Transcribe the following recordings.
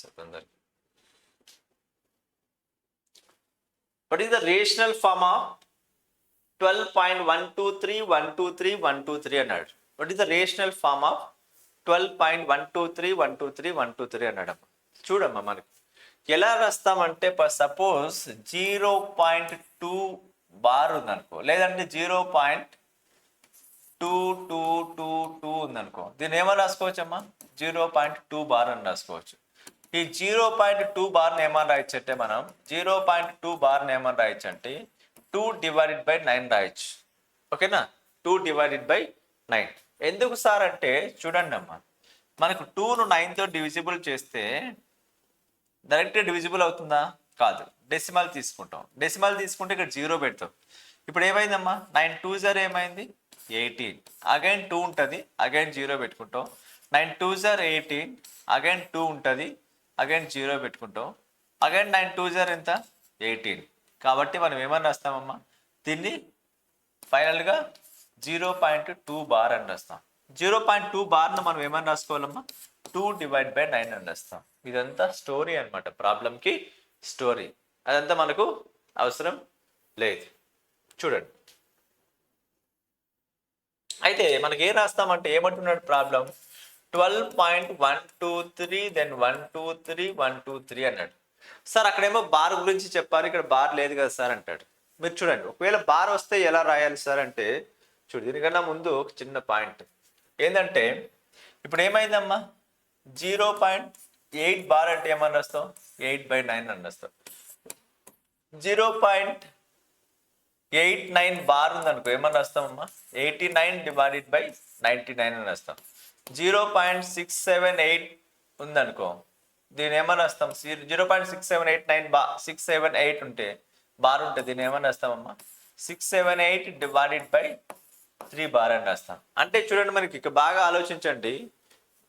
Sir అందరికి. What is the rational form of 12.123 అన్నాడు. What is the rational form of 12.123 అన్నాడు. చూడమ్మా మనకి ఎలా రాస్తామంటే సపోజ్ 0.2 బార్ ఉందనుకో, లేదంటే 0.2222 ఉందనుకో, దీన్ని ఏమని రాసుకోవచ్చమ్మా? 0.2 బార్ అని రాసుకోవచ్చు. ఈ 0.2 బార్ని ఏమని రాయొచ్చు అంటే మనం 0.2 బార్ని ఏమని రాయొచ్చు అంటే 2/9 రాయొచ్చు. ఓకేనా? 2/9. ఎందుకు సార్ అంటే చూడండి అమ్మా, మనకు 2ను 9తో డివిజిబుల్ చేస్తే డైరెక్ట్గా డివిజిబుల్ అవుతుందా? కాదు. డెసిమల్ తీసుకుంటాం. డెసిమల్ తీసుకుంటే ఇక్కడ 0 పెడతాం. ఇప్పుడు ఏమైందమ్మా? 9 2s ఏమైంది? 18. అగైన్ 2 ఉంటుంది, అగైన్ 0 పెట్టుకుంటాం. 9 2s 18, అగైన్ 2 ఉంటుంది, అగైన్ 0 పెట్టుకుంటాం. అగైన్ 9 2s ఎంత? 18. కాబట్టి మనం ఏమని రాస్తామమ్మా? దీన్ని ఫైనల్గా 0.2 బార్ అని రాస్తాం. 0.2 బార్ను మనం ఏమని రాసుకోవాలమ్మా? 2/9 అని రాస్తాం. ఇదంతా స్టోరీ అనమాట, ప్రాబ్లంకి స్టోరీ. అదంతా మనకు అవసరం లేదు. చూడండి, అయితే మనకి ఏం రాస్తామంటే ఏమంటున్నాడు ప్రాబ్లం? 12.123 దెన్ 123 అన్నాడు. సార్ అక్కడేమో బార్ గురించి చెప్పారు, ఇక్కడ బార్ లేదు కదా సార్ అంటాడు. మీరు చూడండి, ఒకవేళ బార్ వస్తే ఎలా రాయాలి సార్ అంటే చూడు, దీనికన్నా ముందు ఒక చిన్న పాయింట్ ఏంటంటే ఇప్పుడు ఏమైందమ్మా? 0.8 బార్ అంటే ఏమని రాస్తాం? 8/9 అని రాస్తాం. 0.89 బార్ ఉందనుకో, ఏమని రాస్తామమ్మా? 89/99 అని రాస్తాం. 0.678 ఉందనుకో, దీని ఏమని రాస్తాం? 0.6789 ఉంటే బార్ ఉంటే దీన్ని ఏమని రాస్తామమ్మా? 678/3 బార్ అని రాస్తాం. అంటే చూడండి, మనకి ఇక్కడ బాగా ఆలోచించండి.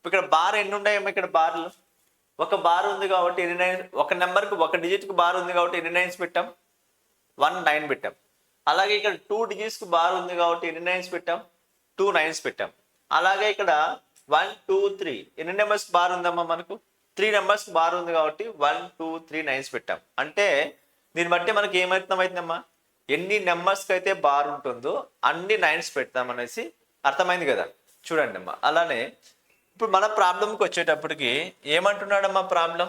ఇక్కడ బార్ ఎన్ని ఉన్నాయమ్మా? ఇక్కడ బార్లు ఒక బార్ ఉంది కాబట్టి ఎన్ని నైన్స్, ఒక నెంబర్కి ఒక డిజిట్కి బార్ ఉంది కాబట్టి ఎన్ని నైన్స్ పెట్టాం? 19 పెట్టాం. అలాగే ఇక్కడ 2 డిజిట్స్కి బార్ ఉంది కాబట్టి ఎన్ని నైన్స్ పెట్టాం? 2 నైన్స్ పెట్టాం. అలాగే ఇక్కడ 1 2 3 ఎన్ని నెంబర్స్ బార్ ఉందమ్మా? మనకు 3 నెంబర్స్ బార్ ఉంది కాబట్టి 1 2 3 నైన్స్ పెట్టాం. అంటే దీన్ని బట్టి మనకి ఏమవుతుందమ్మా? ఎన్ని నెంబర్స్కి అయితే బార్ ఉంటుందో అన్ని నైన్స్ పెడతాం అనేసి అర్థమైంది కదా. చూడండి అమ్మా, అలానే ఇప్పుడు మన ప్రాబ్లంకి వచ్చేటప్పటికి ఏమంటున్నాడమ్మా ప్రాబ్లం?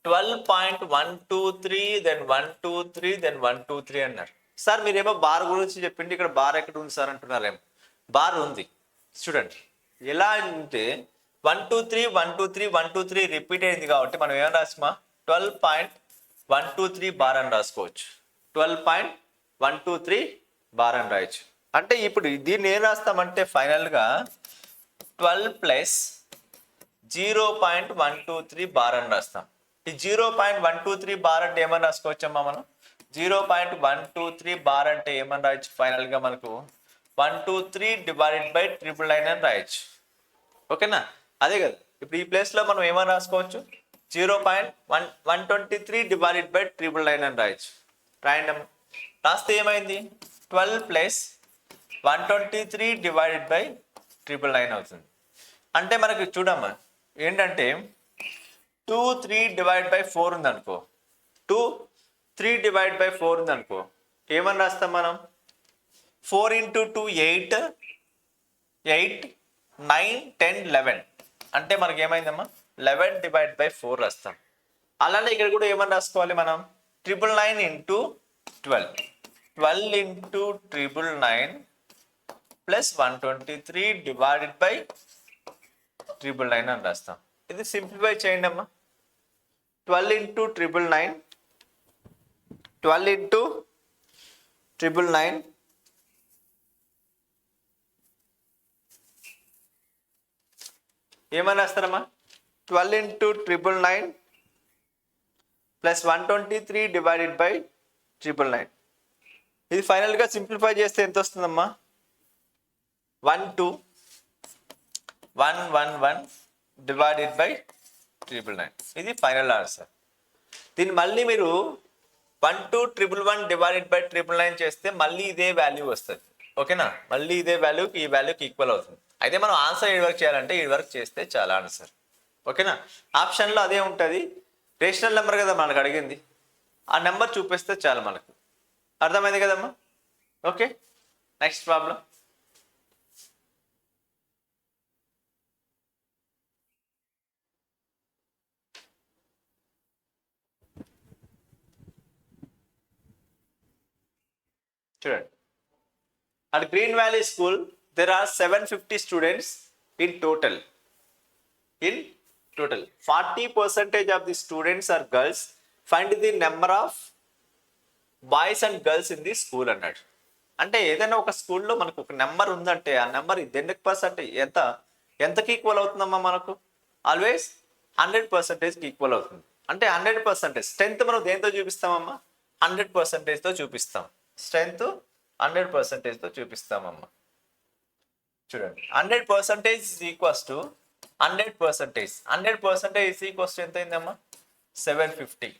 12.123 దెన్ 123 దెన్ 123 అన్నారు. సార్ మీరేమో బార్ గురించి చెప్పిండి, ఇక్కడ బార్ ఎక్కడ ఉంది సార్ అంటున్నారేమో. బార్ ఉంది, చూడండి ఎలా అంటే 123 123 123 రిపీట్ అయింది కాబట్టి మనం ఏమని రాసామా? 12.123 బార్ అని రాసుకోవచ్చు. 12.123 బార్ అని రాయొచ్చు. అంటే ఇప్పుడు దీన్ని ఏం రాస్తామంటే ఫైనల్గా 12 ప్లస్ 0.123 బార్ అని రాస్తాం. ఈ 0.123 బార్ అంటే ఏమని రాసుకోవచ్చమ్మా మనం? 0.123 బార్ అంటే ఏమని రాయొచ్చు? ఫైనల్గా మనకు 123/999 అని రాయొచ్చు. ఓకేనా? అదే కదా. ఇప్పుడు ఈ ప్లేస్లో మనం ఏమని రాసుకోవచ్చు? 0.123/999 అని రాయొచ్చు. రాయండి అమ్మా. రాస్తే ఏమైంది? 12 ప్లస్ 123/999 అవుతుంది. అంటే మనకి చూడమ్మా ఏంటంటే 2 3/4 ఉందనుకో, 2 3/4 ఉందనుకో, ఏమని రాస్తాం మనం? 4 × 2 8 8 9 10 11 అంటే మనకి ఏమైందమ్మా? 11/4 రాస్తాం. అలానే ఇక్కడ కూడా ఏమని రాసుకోవాలి మనం? 999 × 12 12 × 999 ప్లస్ 123/999 అని రాస్తాం. ఇది సింప్లిఫై చేయండి అమ్మా. 12 × 999 12 × 999 ఏమని రాస్తారమ్మా? 12 × 999 ప్లస్ 123/999. ఇది ఫైనల్గా సింప్లిఫై చేస్తే ఎంత వస్తుందమ్మా? 12111/999. ఇది ఫైనల్ ఆన్సర్. దీన్ని మళ్ళీ మీరు 12111/999 చేస్తే మళ్ళీ ఇదే వాల్యూ వస్తుంది. ఓకేనా? మళ్ళీ ఇదే వాల్యూకి ఈ వాల్యూకి ఈక్వల్ అవుతుంది. అయితే మనం ఆన్సర్ ఏ వరకు చేయాలంటే ఈ వరకు చేస్తే చాలా ఆన్సర్. ఓకేనా? ఆప్షన్లో అదే ఉంటుంది. రేషనల్ నెంబర్ కదా మనకు అడిగింది, ఆ నెంబర్ చూపిస్తే చాలు మనకు. అర్థమైంది కదమ్మా? Okay, next problem. చూడండి, at Green Valley School there are 750 students in total. In total 40% of the students are girls. Find the number of boys and girls in the school అన్నాడు. అంటే ఏదైనా ఒక స్కూల్లో మనకు ఒక నెంబర్ ఉందంటే ఆ నెంబర్ 10% ఎంతకి ఈక్వల్ అవుతుందమ్మా మనకు? ఆల్వేస్ 100%కి ఈక్వల్ అవుతుంది. అంటే 100% స్ట్రెంత్ మనం దేంతో చూపిస్తామమ్మా? 100%తో చూపిస్తాం. స్ట్రెంత్ 100%తో చూపిస్తామమ్మా. చూడండి, 100% is equals to 100%. 100% is equals to ఎంత అయిందమ్మా? 750.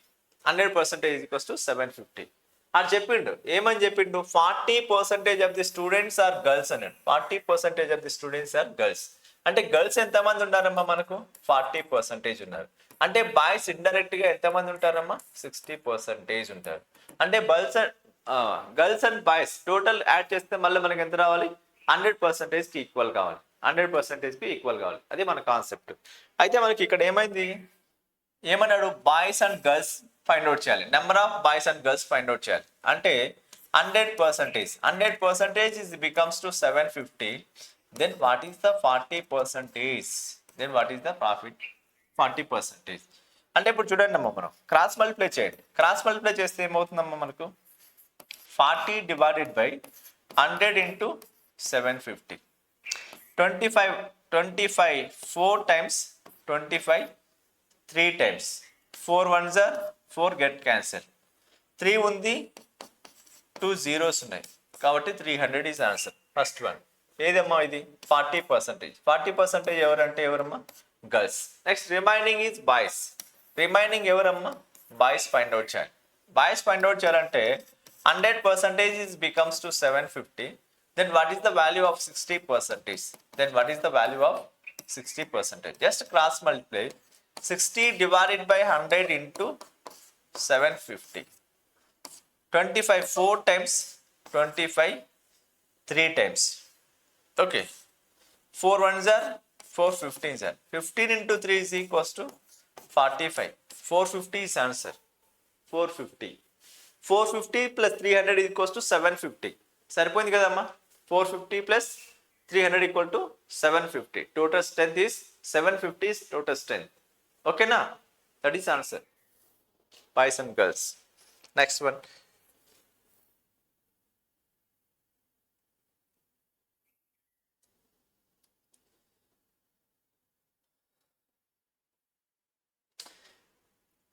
100% ఈజ్ ఈక్వల్స్ టు 750 అని చెప్పిండు. ఏమని చెప్పిండు? 40% of the students are girls అన్నాడు. 40% of the students are girls. అంటే గర్ల్స్ ఎంతమంది ఉన్నారమ్మా మనకు? 40% ఉన్నారు. అంటే బాయ్స్ ఇండైరెక్ట్ గా ఎంతమంది ఉంటారమ్మా? 60% ఉంటారు. అంటే girls and boys total add చేస్తే మళ్ళీ మనకి ఎంత రావాలి? 100%కి ఈక్వల్ కావాలి. 100%కి ఈక్వల్ కావాలి. అది మన కాన్సెప్ట్. అయితే మనకి ఇక్కడ ఏమైంది? ఏమన్నాడు? Boys and girls find out చేయాలి. Number of boys and girls find out చేయాలి. అంటే 100% is becomes to 750. Then what is the 40%? Then what is the profit? 40%. అంటే ఇప్పుడు చూడండి అమ్మా, మనం క్రాస్ మల్టిప్లై చేయండి. క్రాస్ మల్టిప్లై చేస్తే ఏమవుతుందమ్మా మనకు? 40 divided by 100 into 750. 25 4 times 25 3 times. 4 ones are 4 get cancel. 3 ఉంది, 2 zeros ఉన్నాయి కాబట్టి 300 is answer. ఫస్ట్ వన్ ఏదమ్మా? ఇది 40%. 40% ఎవరంటే ఎవరమ్మా? Girls. Next remaining is boys. Remaining ఎవరమ్మా? బాయ్స్ ఫైండ్ అవుట్ చేయాలి. బాయ్స్ ఫైండ్ అవుట్ చేయాలంటే 100% is becomes to 750. Then what is the value of 60%? Then what is the value of 60%? Just cross multiply 60 divided by 100 into 750. 25 4 times 25 3 times. Okay, 4 ones are 4 15s are 15 into 3 is equals to 45. 450 is answer. 450 plus 300 is equals to 750. సరిపోయింది కదమ్మా? 450 plus 300 equal to 750. Total strength is 750 is total strength. Okay na? That is answer. Boys and girls. Next one.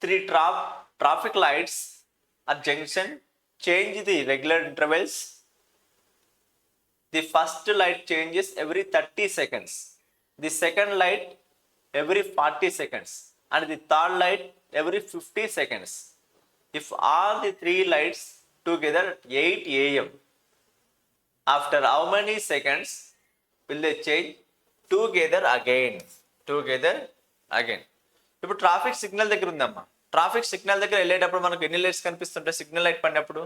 Three traffic lights at junction change the regular intervals. The first light changes every 30 seconds. The second light every 40 seconds. And the third light every 50 seconds. If all the three lights together at 8 a.m. after how many seconds will they change together again? ఇప్పుడు traffic signal దగ్గర ఉందమ్మా. Traffic signal దగ్గర వెళ్ళేటప్పుడు మనకు ఎన్ని lights కనిపిస్తుంటాయి? Signal light పడినప్పుడు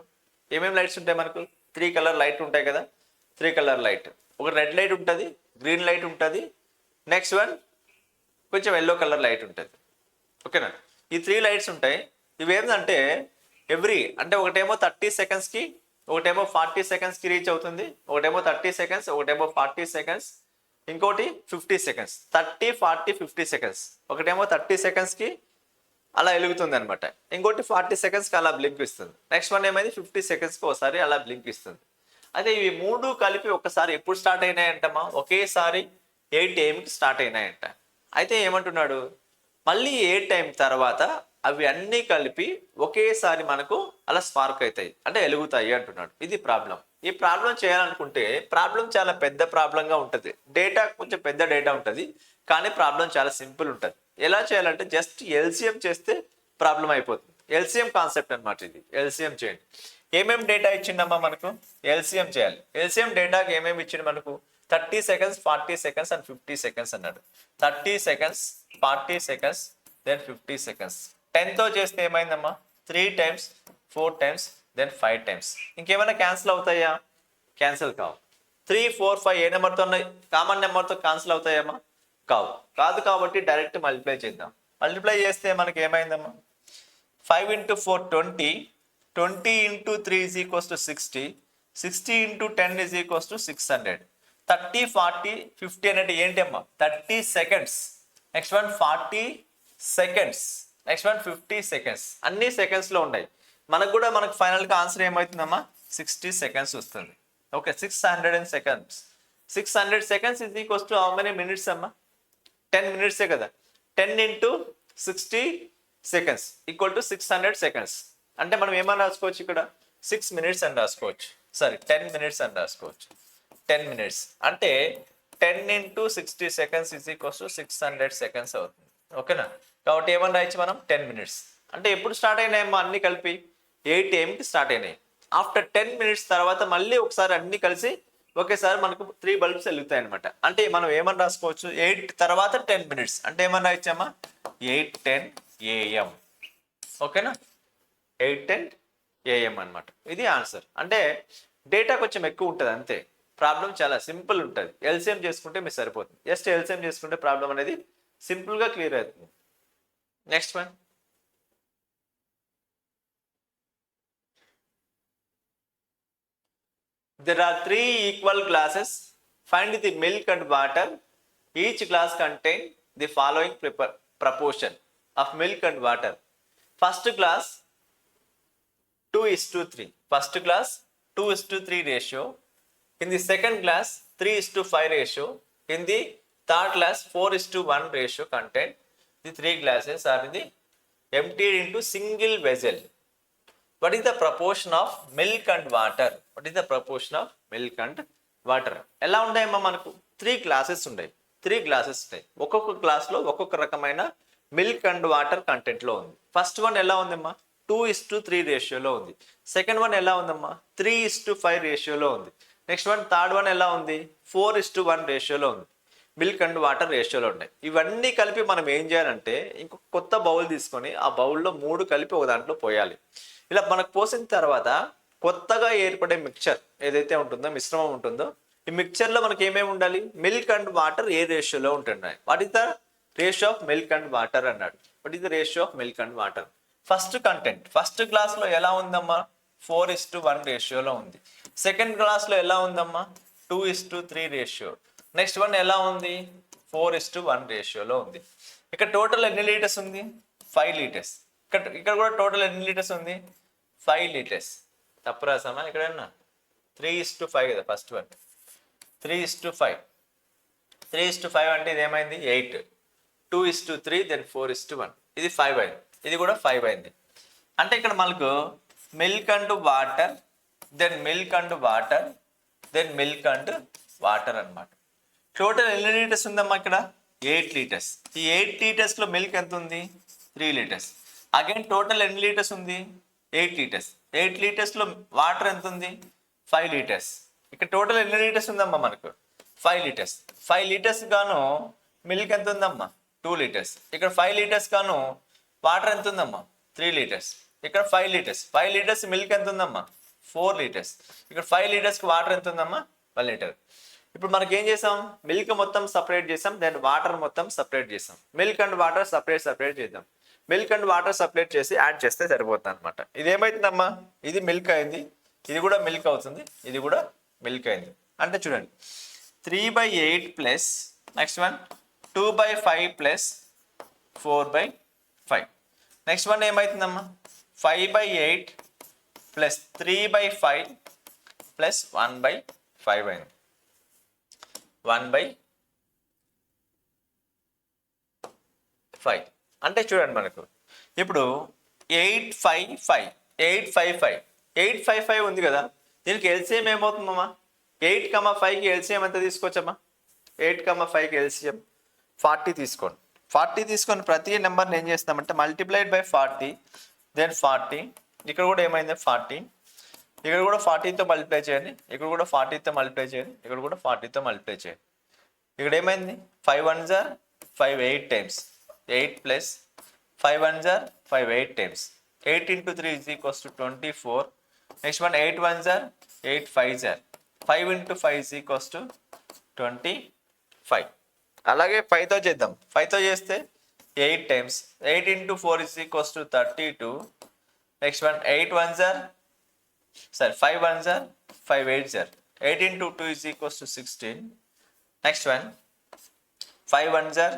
ఏమేమి లైట్స్ ఉంటాయి మనకు? 3 కలర్ లైట్ ఉంటాయి కదా. 3 కలర్ లైట్. ఒక రెడ్ లైట్ ఉంటుంది, గ్రీన్ లైట్ ఉంటుంది, నెక్స్ట్ వన్ కొంచెం ఎల్లో కలర్ లైట్ ఉంటుంది. ఓకేనా? ఈ 3 లైట్స్ ఉంటాయి. ఇవి ఏంటంటే అంటే ఒకటేమో 30 సెకండ్స్కి, ఒకటేమో 40 సెకండ్స్కి రీచ్ అవుతుంది, ఒకటేమో 30 సెకండ్స్, ఒకటేమో 40 సెకండ్స్, ఇంకోటి 50 సెకండ్స్. 30 40 50 సెకండ్స్. ఒకటేమో 30 సెకండ్స్కి అలా వెలుగుతుంది అనమాట, ఇంకోటి 40 సెకండ్స్కి అలా బ్లింక్ ఇస్తుంది, నెక్స్ట్ వన్ ఏమైంది 50 సెకండ్స్కి ఒకసారి అలా బ్లింక్ ఇస్తుంది. అదే ఇవి 3 కలిపి ఒకసారి ఎప్పుడు స్టార్ట్ అయినాయంటమ్మా? ఒకేసారి 8 AM స్టార్ట్ అయినాయంట. అయితే ఏమంటున్నాడు? మళ్ళీ 8 AM తర్వాత అవి అన్నీ కలిపి ఒకేసారి మనకు అలా స్పార్క్ అవుతాయి, అంటే వెలుగుతాయి అంటున్నాడు. ఇది ప్రాబ్లం. ఈ ప్రాబ్లం చేయాలనుకుంటే ప్రాబ్లం చాలా పెద్ద ప్రాబ్లంగా ఉంటుంది. డేటా కొంచెం పెద్ద డేటా ఉంటుంది, కానీ ప్రాబ్లం చాలా సింపుల్ ఉంటుంది. ఎలా చేయాలంటే జస్ట్ ఎల్సిఎం చేస్తే ప్రాబ్లం అయిపోతుంది. ఎల్సిఎం కాన్సెప్ట్ అనమాట ఇది. ఎల్సిఎం చేయండి. ఏమేమి డేటా ఇచ్చిండమ్మా మనకు? ఎల్సిఎం చేయాలి. ఎల్సిఎం డేటాకి ఏమేమి ఇచ్చిండు మనకు? 30 seconds, 40 seconds and 50 seconds అన్నాడు. 30 seconds, 40 seconds, then 50 seconds. 10తో చేస్తే ఏమైందమ్మా? 3 times, 4 times, then 5 times. ఇంకేమైనా క్యాన్సిల్ అవుతాయా? క్యాన్సిల్ కావు. 3, 4, 5 ఏ నెంబర్తో ఉన్నాయి? కామన్ నెంబర్తో క్యాన్సిల్ అవుతాయమ్మా? కావు. కాదు కాబట్టి డైరెక్ట్ మల్టిప్లై చేద్దాం. మల్టిప్లై చేస్తే మనకి ఏమైందమ్మా? 5 into 4 20, 20 into 3 is equals to 60, 60 into 10 is equals to 600. 30, 40, 50 అనేది ఏంటి అమ్మా? 30 seconds. Next one 40 seconds. Next one 50 seconds. అన్ని సెకండ్స్లో ఉన్నాయి. మనకు ఫైనల్గా ఆన్సర్ ఏమవుతుందమ్మా? 60 seconds వస్తుంది. Okay, 600 seconds. 600 seconds is equals to how many minutes అమ్మా? 10 minutes కదా. 10 into 60 seconds equal to 600 seconds. అంటే మనం ఏమని రాసుకోవచ్చు ఇక్కడ? 6 minutes అని రాసుకోవచ్చు. సారీ 10 minutes అని రాసుకోవచ్చు. 10 minutes అంటే 10 into 60 seconds is equals to 600 seconds అవుతుంది. ఓకేనా? కాబట్టి ఏమని రాయొచ్చు మనం? 10 minutes. అంటే ఎప్పుడు స్టార్ట్ అయినాయమ్మా? అన్ని కలిపి 8 AM స్టార్ట్ అయినాయి. ఆఫ్టర్ 10 minutes తర్వాత మళ్ళీ ఒకసారి అన్ని కలిసి ఒకేసారి మనకు 3 bulbs వెలుగుతాయి అనమాట. అంటే మనం ఏమని రాసుకోవచ్చు? 8 తర్వాత 10 minutes అంటే ఏమని రాయొచ్చమ్మా? 8:10 AM. ఓకేనా? 8:10 AM అనమాట. ఇది ఆన్సర్. అంటే డేటా కొంచెం ఎక్కువ ఉంటుంది అంతే. ప్రాబ్లం చాలా సింపుల్ ఉంటుంది. ఎల్సిఎం చేసుకుంటే మీకు సరిపోతుంది. జస్ట్ ఎల్సిఎం చేసుకుంటే ప్రాబ్లం అనేది సింపుల్గా క్లియర్ అవుతుంది. Next one. There are 3 equal glasses. Find the milk and water. Each glass contain the following proportion of milk and water. First glass 2:3. First glass 2:3 ratio. In the second glass 3:5 ratio. In the third glass 4:1 ratio contain. The 3 glasses are in the emptied into single vessel. What is the proportion of milk and water? What is the proportion of milk and water? ఎలా ఉంటాయమ్మా? మనకు 3 glasses ఉన్నాయి. 3 glasses ఉంటాయి. ఒక్కొక్క గ్లాస్లో ఒక్కొక్క రకమైన milk and water కంటెంట్లో ఉంది. First one ఎలా ఉందమ్మా? 2:3 రేషియోలో ఉంది. సెకండ్ వన్ ఎలా ఉందమ్మా? 3:5 రేషియోలో ఉంది. నెక్స్ట్ వన్ థర్డ్ వన్ ఎలా ఉంది? 4:1 రేషియోలో ఉంది. మిల్క్ అండ్ వాటర్ రేషియోలో ఉన్నాయి. ఇవన్నీ కలిపి మనం ఏం చేయాలంటే ఇంకొక కొత్త బౌల్ తీసుకొని ఆ బౌల్లో 3 కలిపి ఒక దాంట్లో పోయాలి. ఇలా మనకు పోసిన తర్వాత కొత్తగా ఏర్పడే మిక్చర్ ఏదైతే ఉంటుందో, మిశ్రమం ఉంటుందో, ఈ మిక్చర్లో మనకి ఏమేమి ఉండాలి? మిల్క్ అండ్ వాటర్ ఏ రేషియోలో ఉంటున్నాయి? What is the ratio of milk and water అన్నాడు. What is the ratio of milk and water? First content first గ్లాస్లో ఎలా ఉందమ్మా? 4:1 రేషియోలో ఉంది. సెకండ్ గ్లాస్లో ఎలా ఉందమ్మా? 2:3 రేషియో. నెక్స్ట్ వన్ ఎలా ఉంది? 4:1 రేషియోలో ఉంది. ఇక్కడ టోటల్ ఎన్ని లీటర్స్ ఉంది? 5 లీటర్స్. ఇక్కడ కూడా టోటల్ ఎన్ని లీటర్స్ ఉంది? 5 లీటర్స్. తప్పు రాసామా ఇక్కడన్నా? 3:5 కదా ఫస్ట్ వన్. 3:5. 3:5 అంటే ఇది ఏమైంది? 8. 2:3 దెన్ 4:1. ఇది 5 అయింది. ఇది కూడా 5 అయింది. అంటే ఇక్కడ మనకు milk and water, then milk and water, then milk and water అనమాట. టోటల్ ఎన్ని లీటర్స్ ఉందమ్మా ఇక్కడ? 8 లీటర్స్. ఈ 8 లీటర్స్లో మిల్క్ ఎంత ఉంది? 3 లీటర్స్. అగైన్ టోటల్ ఎన్ని లీటర్స్ ఉంది? 8 లీటర్స్. 8 లీటర్స్లో వాటర్ ఎంత ఉంది? 5 లీటర్స్. ఇక్కడ టోటల్ ఎన్ని లీటర్స్ ఉందమ్మా మనకు? 5 లీటర్స్. 5 లీటర్స్ గాను మిల్క్ ఎంత ఉందమ్మా? 2 లీటర్స్. ఇక్కడ 5 లీటర్స్ గాను వాటర్ ఎంత ఉందమ్మా? 3 లీటర్స్. ఇక్కడ 5 లీటర్స్. 5 లీటర్స్ మిల్క్ ఎంత ఉందమ్మా? 4 లీటర్స్. ఇక్కడ 5 లీటర్స్కి వాటర్ ఎంత ఉందమ్మా? 1 లీటర్. ఇప్పుడు మనకి ఏం చేసాం? మిల్క్ మొత్తం సపరేట్ చేసాం, దెన్ వాటర్ మొత్తం సపరేట్ చేసాం. మిల్క్ అండ్ వాటర్ సపరేట్ చేద్దాం. మిల్క్ అండ్ వాటర్ సపరేట్ చేసి యాడ్ చేస్తే సరిపోతుంది అనమాట. ఇది ఏమైతుందమ్మా? ఇది మిల్క్ అయింది, ఇది కూడా మిల్క్ అవుతుంది, ఇది కూడా మిల్క్ అయింది. అంటే చూడండి 3/8 plus next one 2/5 plus 4/5. Next one ఏమవుతుందమ్మా? 5/8 ప్లస్ 3/5 ప్లస్ 1/5 అయింది. 1/5. అంటే చూడండి మనకు ఇప్పుడు 855 ఉంది కదా, దీనికి ఎల్సిఎం ఏమవుతుందమ్మా? 8,5కి ఎల్సిఎం ఎంత తీసుకోవచ్చమ్మా? 8,5కి ఎల్సిఎం 40 తీసుకోండి. 40 తీసుకొని ప్రతి నెంబర్ని ఏం చేస్తామంటే మల్టిప్లైడ్ బై 40, దెన్ 40. ఇక్కడ కూడా ఏమైంది? 40. ఇక్కడ కూడా 40తో మల్టిప్లై చేయండి, ఇక్కడ కూడా 40తో మల్టిప్లై చేయండి, ఇక్కడ కూడా 40తో మల్టిప్లై చేయండి. ఇక్కడ ఏమైంది 5 1s are 5 8 times 8 plus 5 1s are 5 8 times 8 into 3 is equals to 24. Next one 8 1s are 8 5s are 5 into 5 is equals to 25. అలాగే 5తో చేద్దాం. 5తో చేస్తే 8 times 8 into 4 is equals to 32. Next one 8 1s are 5 1s are 5 8s are 8 into 2 is equals to 16. Next one 5 1s are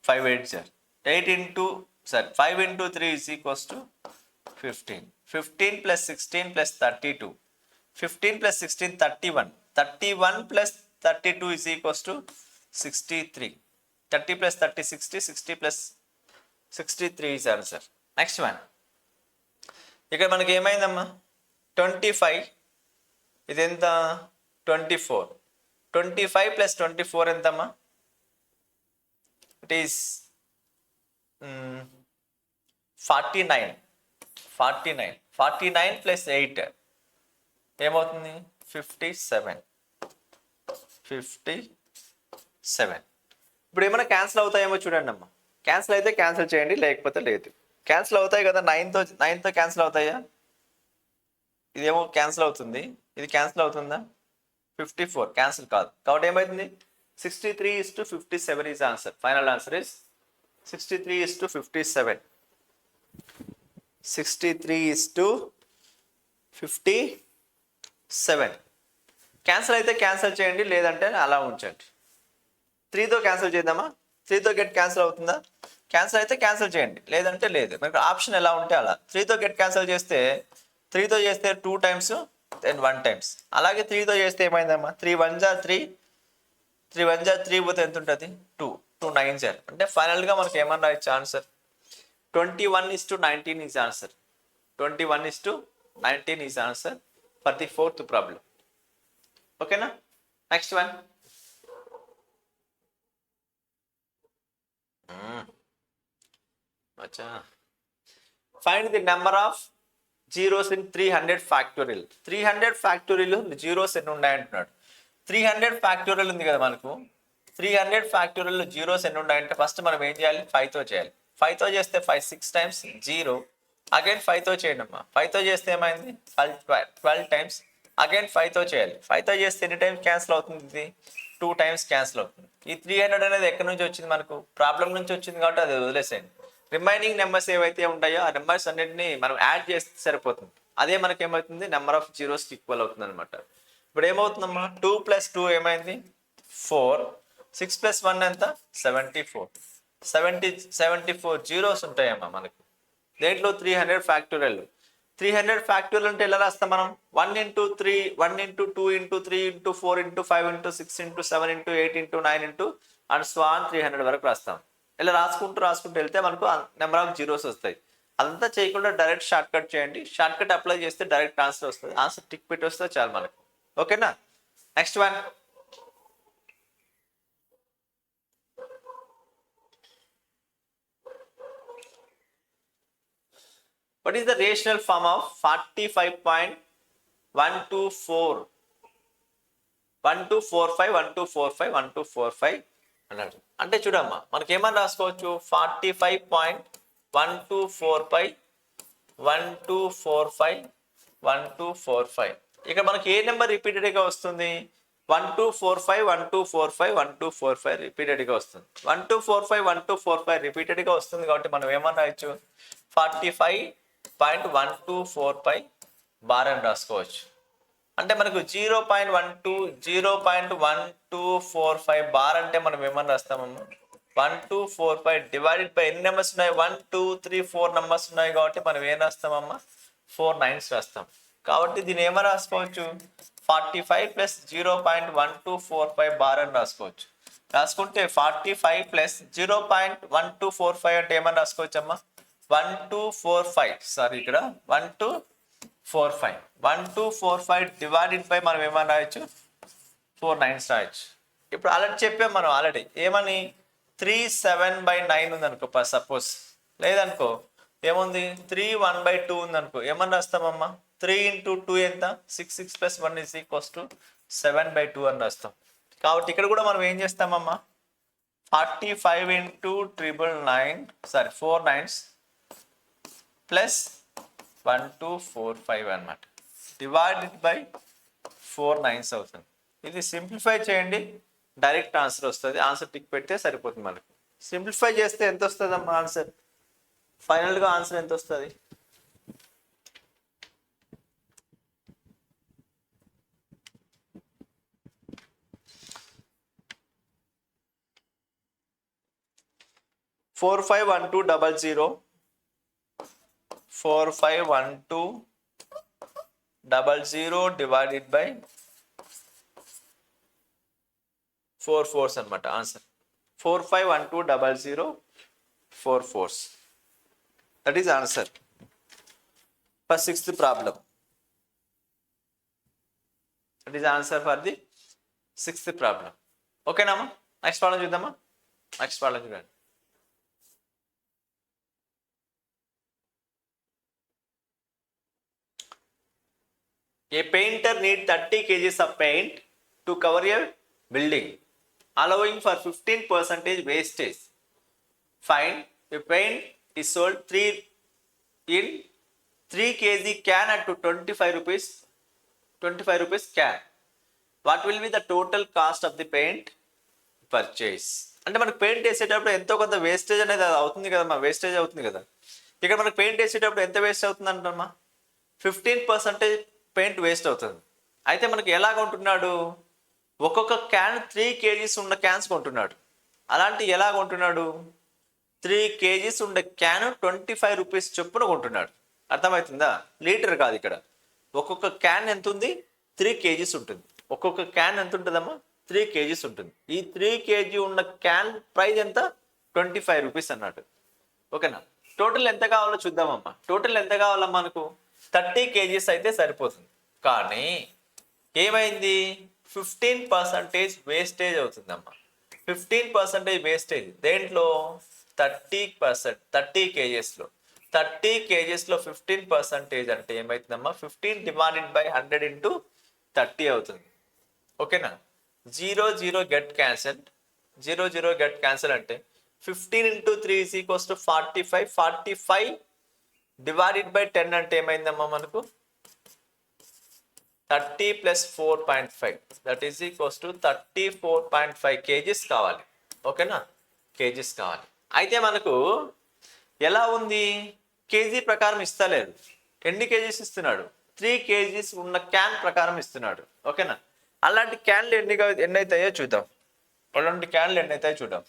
5 8s are 5 into 3 is equals to 15. 15 plus 16 plus 32. 15 plus 16 31. 31 plus 32 is equals to 63. 30 plus 30 60. 60 plus 63 is answer. Next one. ఇక్కడ మనకి ఏమైందమ్మా 25, ఇది ఎంత 24. 25 plus 24 ఎంతమ్మా? It is 49. 49 plus 8 ఏమవుతుంది 57. ఇప్పుడు ఏమైనా cancel అవుతాయేమో చూడండి అమ్మా. క్యాన్సిల్ అయితే క్యాన్సిల్ చేయండి, లేకపోతే లేదు. క్యాన్సిల్ అవుతాయి కదా, 9తో క్యాన్సిల్ అవుతాయా? ఇదేమో క్యాన్సిల్ అవుతుంది, ఇది క్యాన్సిల్ అవుతుందా? 54 క్యాన్సిల్ కాదు. కాబట్టి ఏమవుతుంది 63:57 is answer. Final answer is 63:57. 63:57. Cancel అయితే క్యాన్సిల్ చేయండి, లేదంటే అలా ఉంచండి. 3తో క్యాన్సిల్ చేద్దామా? 3తో గెట్ క్యాన్సిల్ అవుతుందా? క్యాన్సిల్ అయితే క్యాన్సిల్ చేయండి, లేదంటే లేదు. మీకు ఆప్షన్ ఎలా ఉంటే అలా. 3తో గెట్ క్యాన్సిల్ చేస్తే 3తో చేస్తే 2 times then 1 times. అలాగే 3తో చేస్తే ఏమైందమ్మా 3 1s are 3. 3 1s are 3 పోతే ఎంత ఉంటుంది 2. 2 9s are అంటే ఫైనల్గా మనకి ఏమన్నా రాయొచ్చు answer 21:19 is answer. 21:19 is answer for the 4th problem. ఓకేనా? Next one. Find the number of zeros in 300 factorial. 300 factorial zeros ఎన్ని ఉన్నాయంటున్నాడు. 300 factorial ఉంది కదా మనకు. 300 factorial జీరోస్ ఎన్ని ఉన్నాయంటే ఫస్ట్ మనం ఏం చేయాలి 5తో చేయాలి. 5తో చేస్తే 5 6 times 0. అగైన్ 5తో చేయండి అమ్మా. 5తో చేస్తే ఏమైంది 12 times. అగైన్ 5తో చేయాలి. 5తో చేస్తే ఎన్ని టైమ్స్ క్యాన్సిల్ అవుతుంది? ఇది 2 times క్యాన్సిల్ అవుతుంది. ఈ 300 అనేది ఎక్కడి నుంచి వచ్చింది? మనకు ప్రాబ్లం నుంచి వచ్చింది కాబట్టి అది వదిలేసేయండి. రిమైనింగ్ నెంబర్స్ ఏవైతే ఉంటాయో ఆ నెంబర్స్ అన్నింటినీ మనం యాడ్ చేస్తే సరిపోతుంది. అదే మనకి ఏమవుతుంది నెంబర్ ఆఫ్ జీరోస్ ఈక్వల్ అవుతుంది అనమాట. ఇప్పుడు ఏమవుతుందమ్మా 2 + 2 ఏమైంది 4. 6 + 1 ఎంత 74. 74 జీరోస్ ఉంటాయమ్మా మనకు. దేంట్లో 300 ఫ్యాక్టోరియల్. 300 ఫ్యాక్టోరియల్ అంటే ఎలా రాస్తాం మనం 1 × 3 1 × 2 × 3 × 4 × 5 × 6 × 7 × 8 × 9 and so on 300 వరకు రాస్తాం. ఇలా రాసుకుంటూ వెళ్తే మనకు నెంబర్ ఆఫ్ జీరోస్ వస్తాయి. అదంతా చేయకుండా డైరెక్ట్ షార్ట్ కట్ చేయండి. షార్ట్ కట్ అప్లై చేస్తే డైరెక్ట్ ఆన్సర్ వస్తుంది. ఆన్సర్ టిక్ పెట్టి వస్తే చాలు మనకు. ఓకేనా? Next one. What is the rational form of 45.124? 1245 1245 1245 అన్నాడు. అంటే చూడమ్మా మనకి ఏమని రాసుకోవచ్చు 45.1245 1245 1245. ఇక్కడ మనకి ఏ నెంబర్ రిపీటెడ్గా వస్తుంది 1245 1245 1245 రిపీటెడ్గా వస్తుంది. 1245 1245 రిపీటెడ్గా వస్తుంది కాబట్టి మనం ఏమని రాయొచ్చు 45.125 బార్ అని రాసుకోవచ్చు. అంటే మనకు 0.1245 బార్ అంటే మనం ఏమని రాస్తామమ్మా 1245 డివైడెడ్ బై ఎన్ని నెంబర్స్ ఉన్నాయి 1 2 3 4 నెంబర్స్ ఉన్నాయి కాబట్టి మనం ఏం రాస్తామమ్మా 4 9s రాస్తాం. కాబట్టి దీన్ని ఏమని రాసుకోవచ్చు 45 + 0.1245 బార్ అని రాసుకోవచ్చు. రాసుకుంటే 45 + 0.1245 అంటే ఏమని రాసుకోవచ్చు అమ్మా 1245. సారీ ఇక్కడ 1245 డివైడెడ్ బై మనం ఏమని రాయొచ్చు 4 9s రాయొచ్చు. ఇప్పుడు ఆల్రెడీ చెప్పాం మనం ఏమని 3 7/9 ఉందనుకో సపోజ్. లేదనుకో ఏముంది 3 1/2 ఉంది అనుకో, ఏమని రాస్తామమ్మా? 3 × 2 ఎంత? 6. 6 + 1 = 7/2 అని రాస్తాం. కాబట్టి ఇక్కడ కూడా మనం ఏం చేస్తామమ్మా? 45 × 4 9s ప్లస్ 1245 అన్నమాట, డివైడెడ్ బై 4 9s అవుతుంది. ఇది సింప్లిఫై చేయండి, డైరెక్ట్ ఆన్సర్ వస్తుంది. ఆన్సర్ టిక్ పెడితే సరిపోతుంది మనకు. సింప్లిఫై చేస్తే ఎంత వస్తుంది అమ్మా ఆన్సర్? ఫైనల్గా ఆన్సర్ ఎంత వస్తుంది? Four five one two double zero 451200 divided by 4 4s అనమాట answer. 451200 4 4s. That is answer for 6th problem. That is answer for the 6th problem. ఓకేనామా? నెక్స్ట్ ప్రాబ్లం చూద్దామా? నెక్స్ట్ ప్రాబ్లం చూడండి. A painter needs 30 kgs of paint to cover a building, allowing for 15% wastage. Find the paint is sold 3 kg can at 25 rupees. 25 rupees can. What will be the total cost of the paint purchase? అంటే మనకు paint వేసేటప్పుడు ఎంతో కొంత wastage అనేది అవుతుంది కదమ్మా, wastage అవుతుంది కదా. ఇక్కడ మనకు పెయింట్ వేసేటప్పుడు ఎంత వేస్ట్ అవుతుంది అంటమ్మా? 15% పెయింట్ వేస్ట్ అవుతుంది. అయితే మనకి ఎలా కొంటున్నాడు? ఒక్కొక్క క్యాన్ 3 kgs ఉన్న క్యాన్స్ కొంటున్నాడు. అలాంటి ఎలా కొంటున్నాడు? 3 kgs ఉండే క్యాన్ 25 రూపీస్ చొప్పున కొంటున్నాడు. అర్థమవుతుందా? లీటర్ కాదు ఇక్కడ. ఒక్కొక్క క్యాన్ ఎంత ఉంది? 3 kgs ఉంటుంది. ఒక్కొక్క క్యాన్ ఎంత ఉంటుందమ్మా? 3 kgs ఉంటుంది. ఈ 3 kg ఉన్న క్యాన్ ప్రైస్ ఎంత? 25 రూపీస్ అన్నట్టు. ఓకేనా? టోటల్ ఎంత కావాలో చూద్దామమ్మా. టోటల్ ఎంత కావాలమ్మా మనకు? 30 kgs అయితే సరిపోతుంది. కానీ ఏమైంది? 15% వేస్టేజ్ అవుతుందమ్మా. 15% వేస్టేజ్ దేంట్లో? 30 kgsలో. 30 kgsలో 15% అంటే ఏమవుతుందమ్మా? 15 డివైడెడ్ బై 100 × 30 అవుతుంది. ఓకేనా? 0 0 గెట్ క్యాన్సల్. 0 0 గెట్ క్యాన్సల్ అంటే 15 × 3 = 45. 45 డివైడెడ్ బై 10 అంటే ఏమైందమ్మా మనకు? 30 + 4.5 that is equals to 34.5 kgs కావాలి. ఓకేనా? kgs కావాలి. అయితే మనకు ఎలా ఉంది? కేజీ ప్రకారం ఇస్తలేదు. ఎన్ని కేజీస్ ఇస్తున్నాడు? 3 kgs ఉన్న క్యాన్ ప్రకారం ఇస్తున్నాడు. ఓకేనా? అలాంటి క్యాన్లు ఎన్ని అవుతాయో చూద్దాం. అలాంటి క్యాన్లు ఎన్ని అవుతాయో చూద్దాం.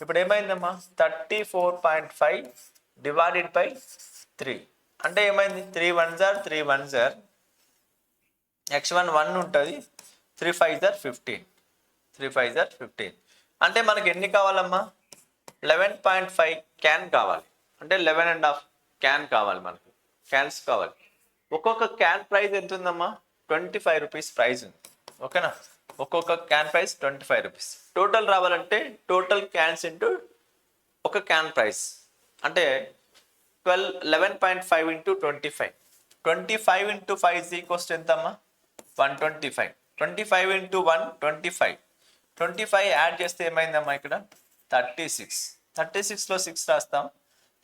ఇప్పుడు ఏమైందమ్మా? 34.5 డివైడెడ్ బై 3 అంటే ఏమైంది? 3 1s are 3 1s are x1 1 ఉంటుంది. 3 5s are 15. 3 5s are 15 అంటే మనకి ఎన్ని కావాలమ్మా? 11.5 క్యాన్ కావాలి. అంటే 11.5 క్యాన్ కావాలి మనకు. క్యాన్స్ కావాలి. ఒక్కొక్క క్యాన్ ప్రైస్ ఎంత ఉందమ్మా? 25 రూపీస్ ప్రైస్ ఉంది. ఓకేనా? ఒక్కొక్క క్యాన్ ప్రైస్ 25 రూపీస్. టోటల్ రావాలంటే టోటల్ క్యాన్స్ ఇంటూ ఒక క్యాన్ ప్రైస్ అంటే 11.5 × 25. 25 × 5 = ఎంతమ్మా? 125. 25 × 1 25. 25 యాడ్ చేస్తే ఏమైందమ్మా ఇక్కడ? 36. 36లో 6 రాస్తాం.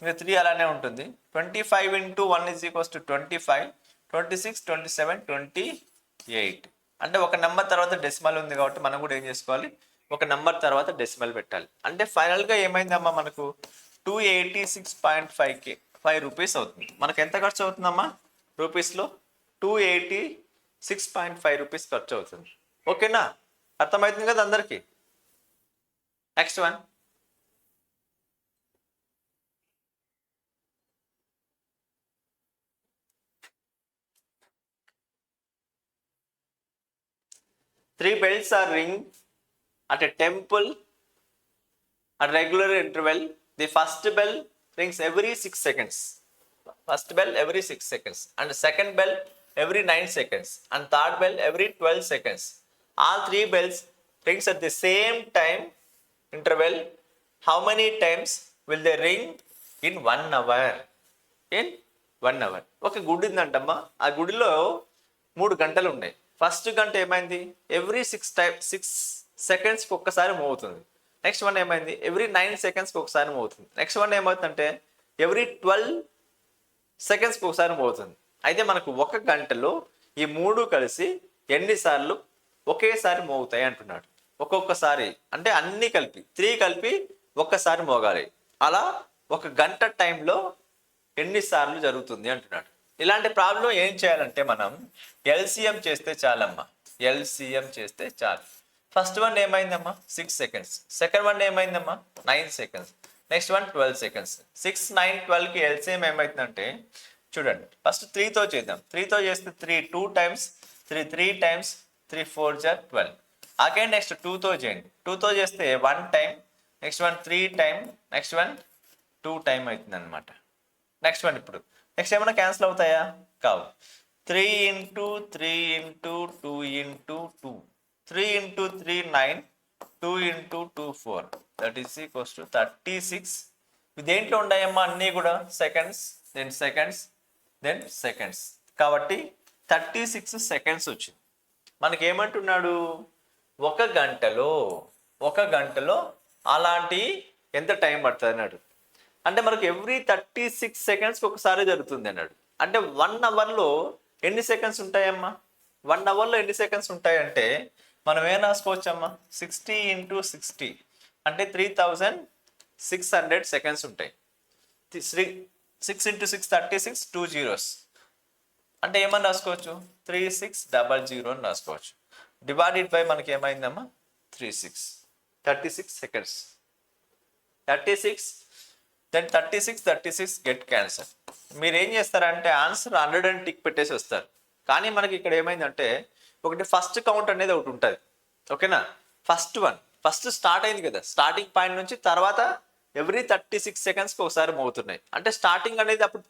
ఇంకా 3 అలానే ఉంటుంది. 25 × 1 = 25. 26 27 28 అంటే ఒక నెంబర్ తర్వాత డెసిమల్ ఉంది కాబట్టి మనం కూడా ఏం చేసుకోవాలి? ఒక నెంబర్ తర్వాత డెసిమల్ పెట్టాలి. అంటే ఫైనల్గా ఏమైందమ్మా మనకు? 286.5 రూపీస్ అవుతుంది. మనకు ఎంత ఖర్చు అవుతుందమ్మా రూపీస్లో? 286.5 రూపీస్ ఖర్చు అవుతుంది. ఓకేనా? అర్థమవుతుంది కదా అందరికీ? Next one. Three bells are ring at a temple at regular interval. The first bell rings every 6 seconds. First bell every 6 seconds. And the second bell every 9 seconds. And third bell every 12 seconds. All 3 bells rings at the same time interval. How many times will they ring in 1 hour? In 1 hour. ఒక గుడి ఉందంటమ్మా, ఆ గుడిలో 3 గంటలు ఉన్నాయి. First గంట ఏమైంది, every 6 సెకండ్స్కి ఒక్కసారి move అవుతుంది. నెక్స్ట్ వన్ ఏమైంది, ఎవ్రీ 9 సెకండ్స్కి ఒకసారి మూవ్ అవుతుంది. నెక్స్ట్ వన్ ఏమవుతుందంటే ఎవ్రీ 12 సెకండ్స్కి ఒకసారి మూవ్ అవుతుంది. అయితే మనకు ఒక గంటలో ఈ 3 కలిసి ఎన్నిసార్లు ఒకేసారి మూవ్ అవుతాయి అంటున్నాడు. ఒక్కొక్కసారి అంటే అన్ని కలిపి 3 కలిపి ఒక్కసారి మోగాలి. అలా ఒక గంట టైంలో ఎన్నిసార్లు జరుగుతుంది అంటున్నాడు. ఇలాంటి ప్రాబ్లం ఏం చేయాలంటే మనం ఎల్సిఎం చేస్తే చాలమ్మా. ఎల్సిఎం చేస్తే చాలు. ఫస్ట్ వన్ ఏమైందమ్మా 6 సెకండ్స్, సెకండ్ వన్ ఏమైందమ్మా 9 సెకండ్స్, నెక్స్ట్ వన్ 12 సెకండ్స్. 6, 9, 12కి ఎల్సిఎం ఏమైతుందంటే చూడండి, ఫస్ట్ 3తో చేద్దాం. 3తో చేస్తే 3 2 టైమ్స్, 3 3 టైమ్స్, 3 4 జా 12. అగైన్ నెక్స్ట్ 2తో చేయండి. 2తో చేస్తే 1 time, next one 3 time, next one 2 time అవుతుంది అనమాట. నెక్స్ట్ వన్ ఇప్పుడు నెక్స్ట్ ఏమైనా క్యాన్సిల్ అవుతాయా, కావు. 3 into 3 into 2 into 2, 3 into 3 9, 2 into 2 4, that is equals to 36. దేంట్లో ఉన్నాయమ్మా అన్నీ కూడా seconds, then seconds, then seconds. కాబట్టి 36 సెకండ్స్ వచ్చింది. మనకి ఏమంటున్నాడు, ఒక గంటలో అలాంటి ఎంత టైం పడుతుంది అన్నాడు. అంటే మనకు ఎవ్రీ 36 సెకండ్స్కి ఒకసారి జరుగుతుంది అన్నాడు. అంటే 1 అవర్లో ఎన్ని సెకండ్స్ ఉంటాయమ్మా, 1 అవర్లో ఎన్ని సెకండ్స్ ఉంటాయంటే మనం ఏం రాసుకోవచ్చమ్మా, 60 ఇంటూ 60 అంటే 3600 సెకండ్స్ ఉంటాయి. 6 ఇంటూ 6 36, 2 zeros అంటే ఏమని రాసుకోవచ్చు, 3600 అని రాసుకోవచ్చు. డివైడెడ్ బై మనకి ఏమైందమ్మా 36 సెకండ్స్. 36, then 36 get cancer. మీరు ఏం చేస్తారంటే ఆన్సర్ 100 అని టిక్ పెట్టేసి వస్తారు. కానీ మనకి ఇక్కడ ఏమైందంటే ఒకటి ఫస్ట్ కౌంట్ అనేది ఒకటి ఉంటుంది. ఓకేనా, ఫస్ట్ స్టార్ట్ అయింది కదా, స్టార్టింగ్ పాయింట్ నుంచి తర్వాత ఎవ్రీ 36 సెకండ్స్కి ఒకసారి మోగుతున్నాయి. అంటే స్టార్టింగ్ అనేది అప్పుడు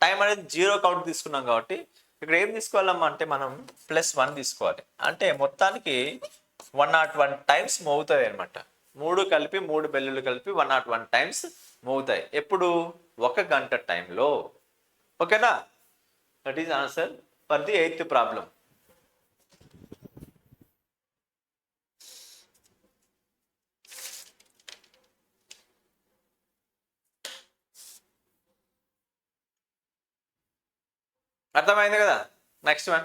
టైం అనేది 0 కౌంట్ తీసుకున్నాం కాబట్టి ఇక్కడ ఏం తీసుకోవాలమ్మా అంటే మనం +1 తీసుకోవాలి. అంటే మొత్తానికి 101 టైమ్స్ మోగుతుంది అనమాట. 3 కలిపి 3 బెల్లులు కలిపి 101 టైమ్స్ మోగుతాయి. ఎప్పుడు, ఒక గంట టైంలో. ఓకేనా, that is answer for the 8th problem. అర్థమైంది కదా. Next one,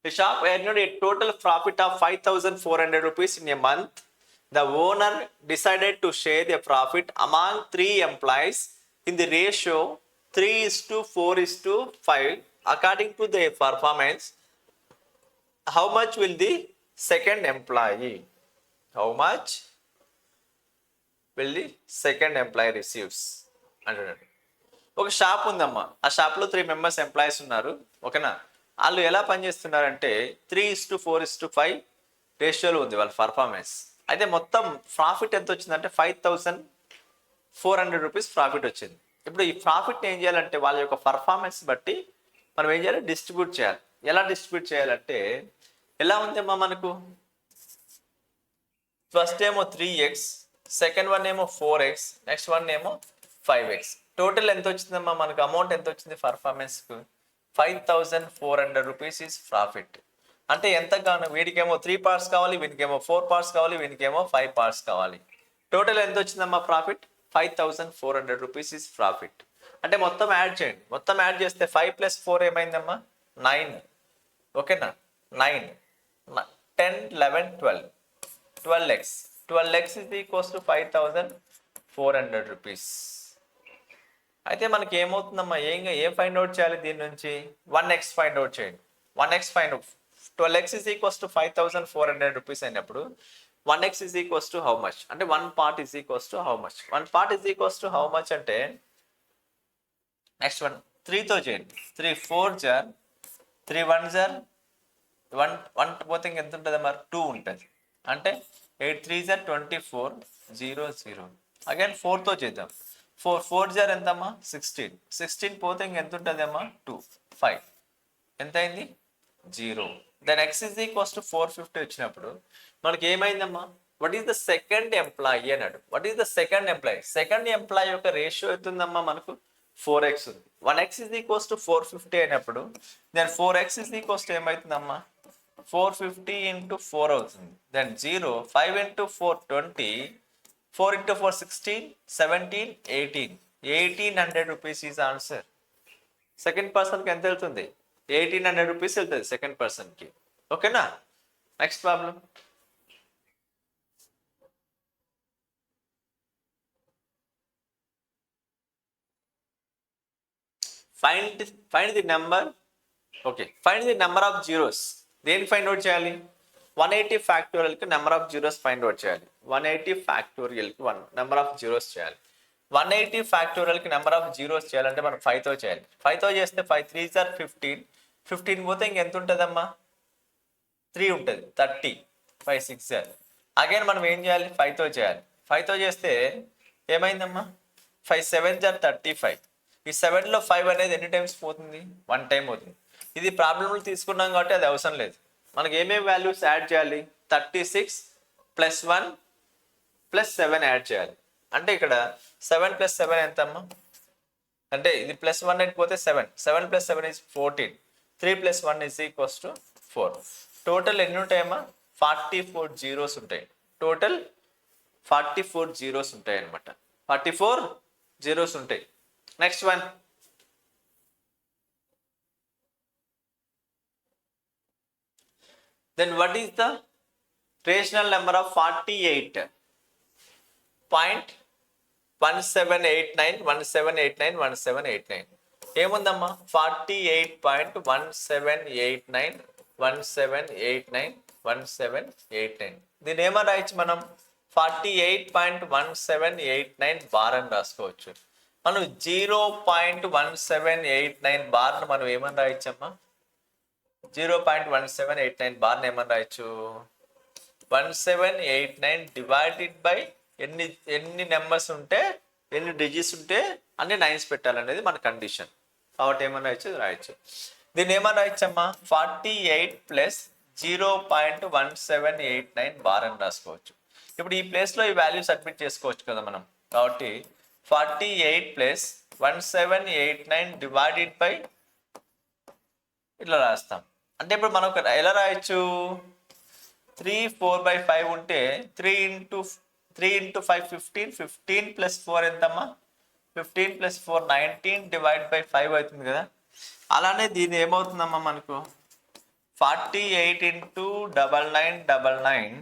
The shop earned a total profit of 5,400 rupees in a month. The owner decided to share the profit among 3 employees in the ratio 3:4:5 according to their performance. How much will the second employee? How much will the second employee receives? అంటున్నాడు. ఒక shop ఉందమ్మా, ఆ షాప్లో 3 members employees ఉన్నారు. ఓకేనా, వాళ్ళు ఎలా పనిచేస్తున్నారంటే 3:4:5 రేషియోలో ఉంది వాళ్ళ పర్ఫార్మెన్స్. అయితే మొత్తం ప్రాఫిట్ ఎంత వచ్చిందంటే 5,400 రూపీస్ ప్రాఫిట్ వచ్చింది. ఇప్పుడు ఈ ప్రాఫిట్ని ఏం చేయాలంటే వాళ్ళ యొక్క పర్ఫార్మెన్స్ బట్టి మనం ఏం చేయాలి, డిస్ట్రిబ్యూట్ చేయాలి. ఎలా డిస్ట్రిబ్యూట్ చేయాలంటే ఎలా ఉందమ్మా మనకు, ఫస్ట్ ఏమో 3x, సెకండ్ వన్ ఏమో 4x, నెక్స్ట్ వన్ ఏమో 5x. టోటల్ ఎంత వచ్చిందమ్మా మనకు, అమౌంట్ ఎంత వచ్చింది పర్ఫార్మెన్స్కు, 5,400 రూపీస్ ఈజ్ ప్రాఫిట్. అంటే ఎంతగానో వీడికేమో 3 పార్ట్స్ కావాలి, వీనికేమో 4 పార్ట్స్ కావాలి, వీనికేమో 5 పార్ట్స్ కావాలి. టోటల్ ఎంత వచ్చిందమ్మా ప్రాఫిట్, 5,400 రూపీస్ ఈజ్ ప్రాఫిట్. అంటే మొత్తం యాడ్ చేయండి. మొత్తం యాడ్ చేస్తే 5 + 4 ఏమైందమ్మా 9. ఓకేనా, 9, 10, 11, 12, 12x. 12x is equals to 5,400 rupees. అయితే మనకి ఏమవుతుందమ్మా, ఏం ఫైండ్ అవుట్ చేయాలి దీని నుంచి, 1x ఫైండ్ అవుట్ చేయండి. 1x find out, 12x is equals to 5,400 rupees అయినప్పుడు 1x is equals to how much అంటే 1 part is equals to how much, 1 part is equals to how much అంటే next one 3తో చేయండి. 3 4 jar 3 1 jar 1 పోతే ఎంత ఉంటుంది మరి 2 ఉంటుంది. అంటే 8 3 జార్ 24 0 0. అగైన్ 4తో చేద్దాం. 4 4 జార్ ఎంతమ్మా 16 పోతే ఎంత ఉంటుంది అమ్మా 2 5 ఎంత అయింది 0. Then x is equals to 450 వచ్చినప్పుడు మనకి ఏమైందమ్మా, what is the second employee అన్నాడు. What is the second employee? Second employee యొక్క రేషియో అవుతుందమ్మా మనకు 4x ఉంది. 1x ఈజ్ ఈక్వల్స్ టు 450 అయినప్పుడు then 4x is equals to ఏమవుతుందమ్మా, 450 ఇంటూ 4 అవుతుంది. Then 0, 5 into 4 20, 4 into 4 16, 17, 18. 1800 rupees is answer. Second పర్సన్కి ఎంత వెళ్తుంది? 1800 రూపీస్ వెళ్తుంది సెకండ్ పర్సన్కి. ఓకేనా? Next problem. Find the number. Okay, find the number of zeros. దేని ఫైండ్ అవుట్ చేయాలి? 180 ఫ్యాక్టోరియల్కి number of zeros find out చేయాలి. 180 ఫ్యాక్టోరియల్కి నెంబర్ ఆఫ్ జీరోస్ చేయాలి. 180 ఫ్యాక్టోరియల్కి నెంబర్ ఆఫ్ జీరోస్ చేయాలంటే మనం 5తో చేయాలి. 5తో చేస్తే 5 3s are 15. 15 పోతే ఇంకెంత ఉంటుందమ్మా? 3 ఉంటుంది. 30. 5 6 are. అగైన్ మనం ఏం చేయాలి? 5తో చేయాలి. 5తో చేస్తే ఏమైందమ్మా? 5 7s are 35. ఈ 7లో 5 అనేది ఎన్ని టైమ్స్ పోతుంది? 1 టైం అవుతుంది. ఇది ప్రాబ్లంలో తీసుకున్నాం కాబట్టి అది అవసరం లేదు. మనకి ఏమేమి వాల్యూస్ యాడ్ చేయాలి? 36 + 1 + 7 యాడ్ చేయాలి. అంటే ఇక్కడ 7 + 7 ఎంతమ్మా? అంటే ఇది +1 అయిపోతే 7. 7 + 7 is 14. 3 + 1 is equals to 4. Total ఎన్ని ఉంటాయమ్మా? 44 జీరోస్ ఉంటాయి. టోటల్ 44 జీరోస్ ఉంటాయి అనమాట. 44 జీరోస్ ఉంటాయి. Next one. Then what is the rational number of 48.178917891789? ఏముందమ్మా? 48.178917891789. దీని ఏమని రాయొచ్చు మనం? 48.1789 బార్ అని రాసుకోవచ్చు. మనం 0.1789 బార్ను మనం ఏమని రాయొచ్చమ్మా? 0.1789 బార్ని ఏమని రాయొచ్చు? 1789 డివైడెడ్ బై ఎన్ని నెంబర్స్ ఉంటే, ఎన్ని డిజిట్స్ ఉంటే అన్ని 9s పెట్టాలనేది మన కండిషన్. కాబట్టి ఏమని రాయొచ్చు? దీన్ని ఏమని రాయొచ్చమ్మా? 48 + 0.1789 బార్ అని రాసుకోవచ్చు. ఇప్పుడు ఈ ప్లేస్లో ఈ వాల్యూ సబ్మిట్ చేసుకోవచ్చు కదా మనం. కాబట్టి 48 + 1789 డివైడెడ్ బై ఇట్లా రాస్తాం. అంటే ఇప్పుడు మనం ఎలా రాయొచ్చు? 3 4/5 ఉంటే 3 × 5 15. 15 + 4 ఎంతమ్మా? 15 + 4 19 డివైడ్ బై 5 అవుతుంది కదా. అలానే దీన్ని ఏమవుతుందమ్మా మనకు? 48 × 9999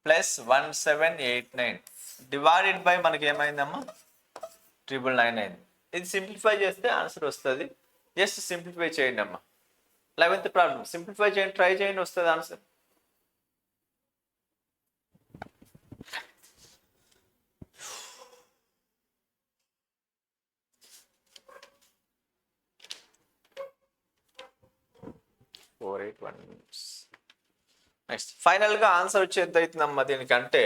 + 1789 డివైడెడ్ బై మనకి ఏమైందమ్మా? 999 అయింది. ఇది సింప్లిఫై చేస్తే ఆన్సర్ వస్తుంది. జస్ట్ సింప్లిఫై చేయండి అమ్మా. 11th ప్రాబ్లం సింప్లిఫై చేయండి, ట్రై చేయండి, వస్తుంది ఆన్సర్. నెక్స్ట్ ఫైనల్గా ఆన్సర్ వచ్చి ఎంత అవుతుందమ్మా దీనికంటే?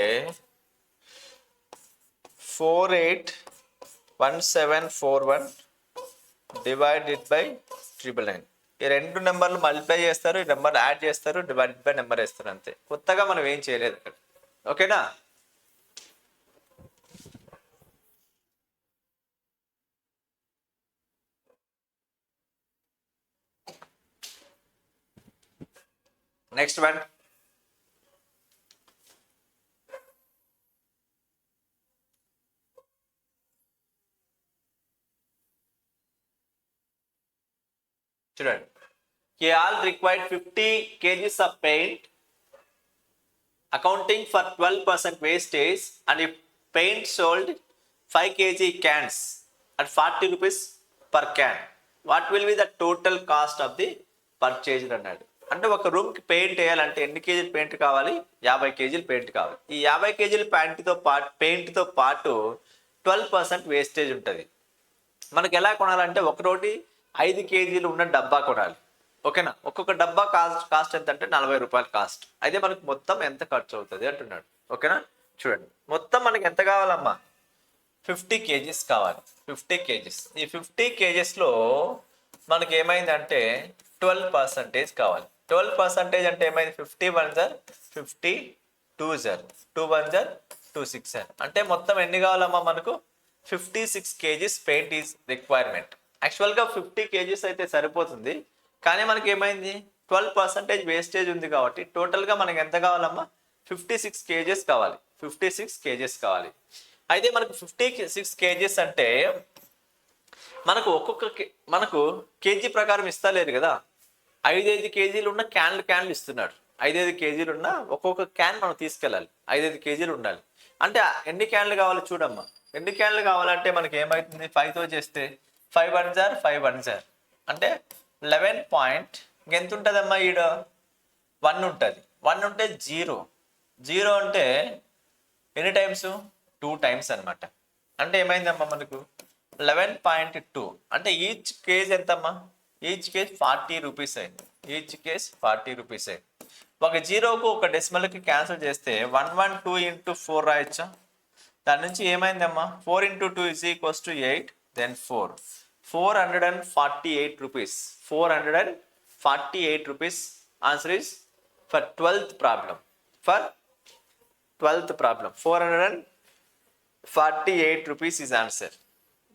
481741 డివైడెడ్ బై 999. ఈ రెండు నెంబర్లు మల్టిప్లై చేస్తారు, ఈ నెంబర్ యాడ్ చేస్తారు, డివైడెడ్ బై నెంబర్ వేస్తారు, అంతే. కొత్తగా మనం ఏం చేయలేదు ఇక్కడ. ఓకేనా? Next one. చూడండి. KL required 50 kgs of paint accounting for 12% wastage, and if paint sold 5 kg cans at 40 rupees per can, what will be the total cost of the purchase అన్నాడు. అంటే ఒక రూమ్కి పెయింట్ వేయాలంటే ఎన్ని కేజీలు పెయింట్ కావాలి? 50 కేజీలు పెయింట్ కావాలి. ఈ 50 కేజీల పెయింట్తో పాటు 12% వేస్టేజ్ ఉంటుంది. మనకి ఎలా కొనాలంటే ఒకరోటి 5 కేజీలు ఉన్న డబ్బా కొనాలి. ఓకేనా? ఒక్కొక్క డబ్బా కాస్ట్ ఎంత అంటే 40 రూపాయలు కాస్ట్. అయితే మనకు మొత్తం ఎంత ఖర్చు అవుతుంది అంటున్నాడు. ఓకేనా? చూడండి, మొత్తం మనకి ఎంత కావాలమ్మా? 50 కేజీస్ కావాలి. 50 కేజీస్. ఈ 50 కేజీస్లో మనకి ఏమైందంటే 12% కావాలి. 12% అంటే ఏమైంది 51 సార్ 52 సార్ 21 సార్ 26 సార్ అంటే మొత్తం ఎన్ని కావాలమ్మా మనకు 56 కేజీస్ పెయింట్ ఈజ్ రిక్వైర్మెంట్. యాక్చువల్గా 50 కేజీస్ అయితే సరిపోతుంది కానీ మనకి ఏమైంది 12% వేస్టేజ్ ఉంది కాబట్టి టోటల్గా మనకి ఎంత కావాలమ్మా 56 కేజీస్ కావాలి. 56 కేజీస్ కావాలి. అయితే మనకు 56 కేజీస్ అంటే మనకు మనకు కేజీ ప్రకారం ఇస్తలేరు కదా, 5 కేజీలు ఉన్న క్యాన్లు ఇస్తున్నాడు. 5 కేజీలు ఉన్న ఒక్కొక్క క్యాన్ మనం తీసుకెళ్ళాలి. 5 కేజీలు ఉండాలి అంటే ఎన్ని క్యాన్లు కావాలి చూడమ్మా. ఎన్ని క్యాన్లు కావాలంటే మనకి ఏమవుతుంది 5తో చేస్తే 5 1 సార్ 5 1 సార్ అంటే 11 పాయింట్ ఎంత ఉంటుందమ్మా ఈడ 1 ఉంటుంది. 1 ఉంటే 0 అంటే ఎన్ని టైమ్స్ 2 టైమ్స్ అనమాట. అంటే ఏమైందమ్మా మనకు 11.2 అంటే ఈచ్ కేజ్ ఎంతమ్మా ఈచ్ కేజ్ 40 రూపీస్ అయింది. ఈచ్ కేజ్ 40 రూపీస్ అయింది. ఒక జీరోకు ఒక డెసిమల్కి క్యాన్సిల్ చేస్తే 112 ఇంటూ 4 రాయొచ్చా. దాని నుంచి ఏమైందమ్మా 4 into 2 is equals to 8 then 448 rupees 448 rupees. Answer is for 12th problem. 448 rupees is answer.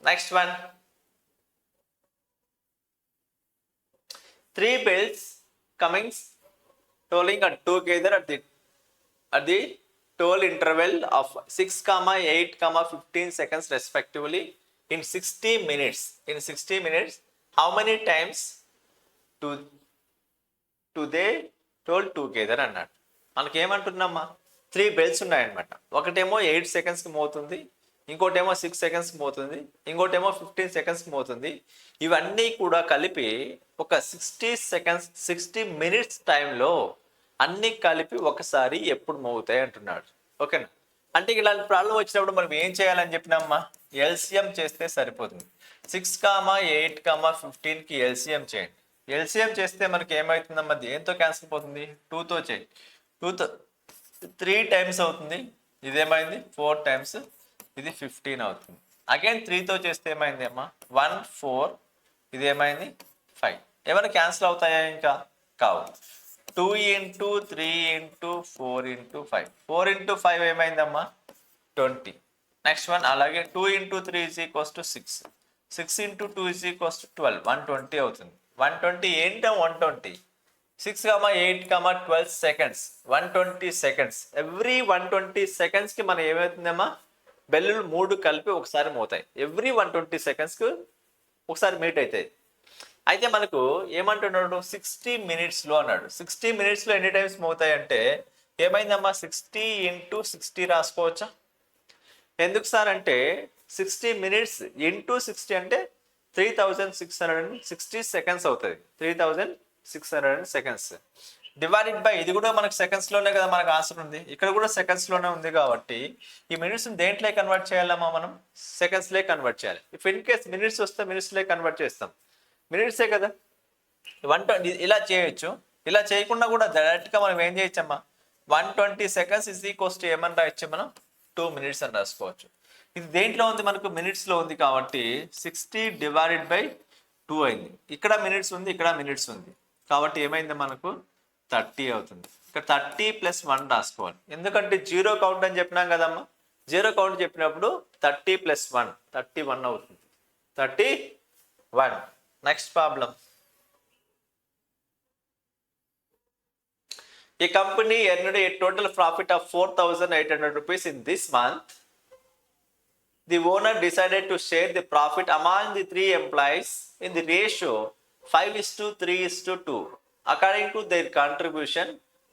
Next one. 3 bells coming tolling at together at the toll interval of 6, 8, 15 seconds respectively in 60 minutes. In 60 minutes, how many times do they toll together అన్నాడు. మనకి ఏమంటున్నామా 3 bells ఉన్నాయన్నమాట. ఒకటేమో 8 సెకండ్స్కి మోతుంది, ఇంకోటేమో 6 సెకండ్స్కి మోతుంది, ఇంకోటేమో 15 సెకండ్స్కి మోతుంది. ఇవన్నీ కూడా కలిపి ఒక 60 మినిట్స్ టైంలో అన్ని కలిపి ఒకసారి ఎప్పుడు మోగుతాయి అంటున్నాడు. ఓకేనా. అంటే ఇలాంటి ప్రాబ్లం వచ్చినప్పుడు మనం ఏం చేయాలని చెప్పినామ్మా ఎల్సిఎం చేస్తే సరిపోతుంది. 6, 8, 15కి ఎల్సిఎం చేయండి. ఎల్సిఎం చేస్తే మనకి ఏమవుతుందమ్మా దేంతో క్యాన్సిల్ పోతుంది 2తో చేయండి. 2తో 3 టైమ్స్ అవుతుంది. ఇదేమైంది 4 టైమ్స్, ఇది 15 అవుతుంది. అగైన్ 3తో చేస్తే ఏమైంది అమ్మా 1 4, ఇదేమైంది 5. ఏమైనా క్యాన్సిల్ అవుతాయా ఇంకా కావు. 2 ఇంటూ 3 ఇంటూ 4 ఇంటూ 5, 4 ఇంటూ 5 ఏమైందమ్మా 20. నెక్స్ట్ వన్ అలాగే 2 into 3 is equals to 6, 6 into 2 is equals to 12, 120 అవుతుంది. 120 ఏంటో 120 6, 8, 12 సెకండ్స్ 120 సెకండ్స్. ఎవ్రీ 120 సెకండ్స్కి మనం ఏమవుతుందమ్మా బెల్లులు 3 కలిపి ఒకసారి మోతాయి. ఎవ్రీ 120 సెకండ్స్కి ఒకసారి మీట్ అవుతాయి. అయితే మనకు ఏమంటున్నాడు 60 మినిట్స్లో అన్నాడు. 60 మినిట్స్లో ఎన్ని టైమ్స్ మోతాయి అంటే ఏమైందమ్మా 60 ఇంటూ 60 రాసుకోవచ్చా. ఎందుకు సార్ అంటే 60 మినిట్స్ ఇంటూ 60 అంటే 3660 సెకండ్స్ అవుతుంది. 3600 సెకండ్స్ డివైడెడ్ బై ఇది కూడా మనకు సెకండ్స్లోనే కదా మనకు ఆన్సర్ ఉంది. ఇక్కడ కూడా సెకండ్స్లోనే ఉంది కాబట్టి ఈ మినిట్స్ని దేంట్లో కన్వర్ట్ చేయాలమ్మా మనం సెకండ్స్లే కన్వర్ట్ చేయాలి. ఇఫ్ ఇన్ కేస్ మినిట్స్ వస్తే మినిట్స్లే కన్వర్ట్ చేస్తాం. మినిట్సే కదా 120 ఇలా చేయొచ్చు. ఇలా చేయకుండా కూడా డైరెక్ట్గా మనం ఏం చేయొచ్చమ్మా 120 సెకండ్స్ ఈజ్ ఈక్వల్స్ టు ఏమని రాయొచ్చు మనం 2 మినిట్స్ అని రాసుకోవచ్చు. ఇది దేంట్లో ఉంది మనకు మినిట్స్లో ఉంది కాబట్టి 60 డివైడెడ్ బై 2 అయింది. ఇక్కడ మినిట్స్ ఉంది, ఇక్కడ మినిట్స్ ఉంది కాబట్టి ఏమైంది మనకు 30 అవుతుంది. ఇక్కడ 30 + 1 రాసుకోవాలి. ఎందుకంటే 0 కౌంట్ అని చెప్పినాం కదమ్మా. 0 కౌంట్ చెప్పినప్పుడు 30 + 1 31 అవుతుంది. 31. Next problem. A company earned a total profit of 4,800 rupees in this month. The owner decided to share the profit among the 3 employees in the ratio 5:3:2. According to their contribution,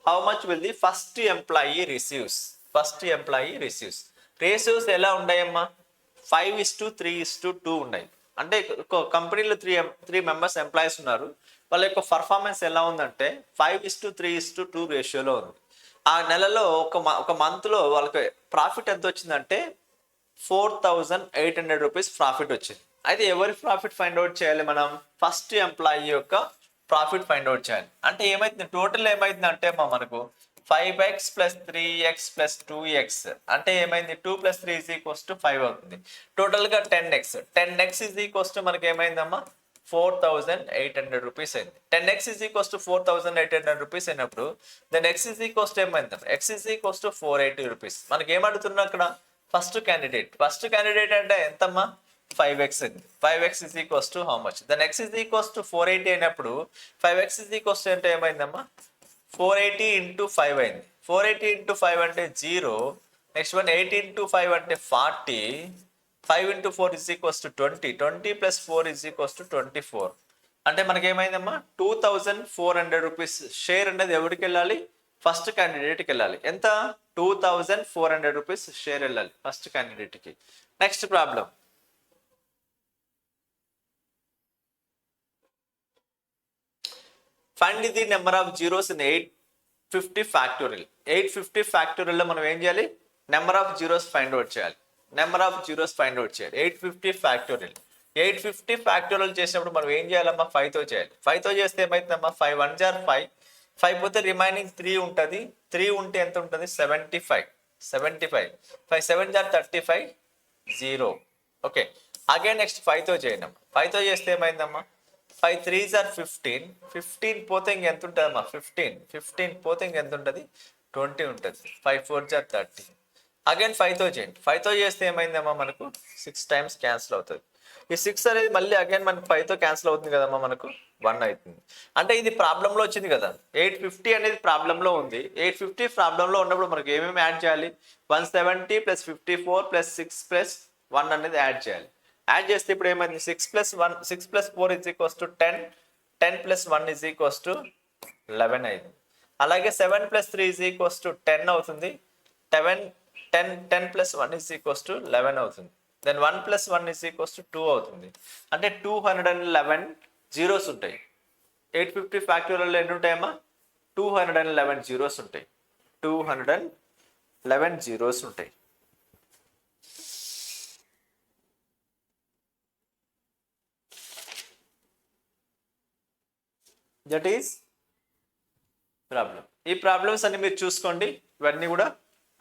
how much will the first employee receives? First employee receives. Ratios ఎలా ఉన్నాయమ్మా 5:3:2 ఉన్నాయి. అంటే కంపెనీలో 3 members employees ఉన్నారు. వాళ్ళ యొక్క performance ఎలా ఉందంటే 5:3:2 రేషియోలో ఉంది. ఆ నెలలో ఒక మంత్లో వాళ్ళకి ప్రాఫిట్ ఎంత వచ్చిందంటే 4,800 రూపీస్ ప్రాఫిట్ వచ్చింది. అయితే ఎవరి ప్రాఫిట్ ఫైండ్ అవుట్ చేయాలి మనం ఫస్ట్ ఎంప్లాయీ యొక్క ప్రాఫిట్ ఫైండ్ అవుట్ చేయాలి. అంటే ఏమైతుంది టోటల్ ఏమైతుంది అంటే మనకు 5x + 3x + 2x అంటే ఏమైంది 2 + 3 = 5 అవుతుంది. టోటల్గా 10x ఈజ్ ఈక్వల్స్ టు మనకి ఏమైందమ్మా 4,800 రూపీస్ అయింది. 10x is equals to 4,800 rupees అయినప్పుడు then x is equals to ఏమైంది? x is equals to 480 rupees. మనకి ఏమడుగుతున్నా అక్కడ ఫస్ట్ క్యాండిడేట్ అంటే ఎంతమ్మా? 5x అయింది. 5x is equals to how much? Then x is equals to 480 అయినప్పుడు 5x ఈజ్ ఈక్వల్స్ టు అంటే ఏమైందమ్మా? 480 ఇంటూ 5 అయింది. 480 ఇంటూ 5 అంటే 0. నెక్స్ట్ వన్ 8 ఇంటూ 5 అంటే 40. 5 into 4 is equals to 20. 20 plus 4 is equals to 24. అంటే మనకి ఏమైందమ్మా? 2,400 రూపీస్ షేర్ అనేది ఎవరికి వెళ్ళాలి? ఫస్ట్ క్యాండిడేట్కి వెళ్ళాలి. ఎంత? 2,400 రూపీస్ షేర్ వెళ్ళాలి ఫస్ట్ క్యాండిడేట్కి. Next problem. Find the number of zeros in 850 factorial. 850 ఫ్యాక్టోరియల్లో మనం ఏం చేయాలి? Number of zeros find out చేయాలి. 850 ఫ్యాక్టోరియల్. 850 ఫ్యాక్టోరియల్ చేసినప్పుడు మనం ఏం చేయాలమ్మా? 5తో చేయాలి. 5తో చేస్తే ఏమవుతుందమ్మా? 5 1 జార్ 5. 5 పోతే రిమైనింగ్ 3 ఉంటుంది. 3 ఉంటే ఎంత ఉంటుంది? 75. 5 7 జార్ 35. 0. ఓకే. అగైన్ నెక్స్ట్ 5తో చేయండి అమ్మా. 5తో చేస్తే ఏమైందమ్మా? 5 3 జార్ 15. 15 పోతే ఇంకెంత ఉంటుంది అమ్మా? 15 పోతే ఇంకెంత ఉంటుంది? 20 ఉంటుంది. 5 4 జార్ 30. అగైన్ 5తో చేయండి. 5తో చేస్తే ఏమైందమ్మా? మనకు 6 టైమ్స్ క్యాన్సిల్ అవుతుంది. ఈ 6 అనేది మళ్ళీ అగైన్ మనకు 5తో క్యాన్సిల్ అవుతుంది కదమ్మా, మనకు 1 అవుతుంది. అంటే ఇది ప్రాబ్లంలో వచ్చింది కదా. 850 అనేది ప్రాబ్లంలో ఉంది. 850 ప్రాబ్లంలో ఉన్నప్పుడు మనకు ఏమేమి యాడ్ చేయాలి? 170 ప్లస్ 54 ప్లస్ 6 ప్లస్ 1 అనేది యాడ్ చేయాలి. యాడ్ చేస్తే ఇప్పుడు ఏమైంది? 6 plus 4 is equals to 10. 10 plus 1 is equals to 11 అయింది. అలాగే 7 ప్లస్ 3 ఇజ్ ఈక్వల్స్ టు 10 అవుతుంది. 10 ప్లస్ 1 ఇజ్ ఈక్వల్స్ టు 11 అవుతుంది. Then 1 plus 1 is equals to 2 అవుతుంది. అంటే 211 జీరోస్ ఉంటాయి. 850 ఫ్యాక్టోరియల్లో ఎన్ని ఉంటాయమ్మా? 211 జీరోస్ ఉంటాయి. 211 జీరోస్ ఉంటాయి. That is problem. ఈ ప్రాబ్లమ్స్ అన్ని మీరు చూసుకోండి. ఇవన్నీ కూడా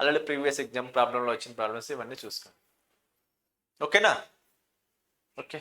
ఆల్రెడీ ప్రీవియస్ ఎగ్జామ్ ప్రాబ్లంలో వచ్చిన ప్రాబ్లమ్స్, ఇవన్నీ చూసుకోండి. ఓకేనా? ఓకే.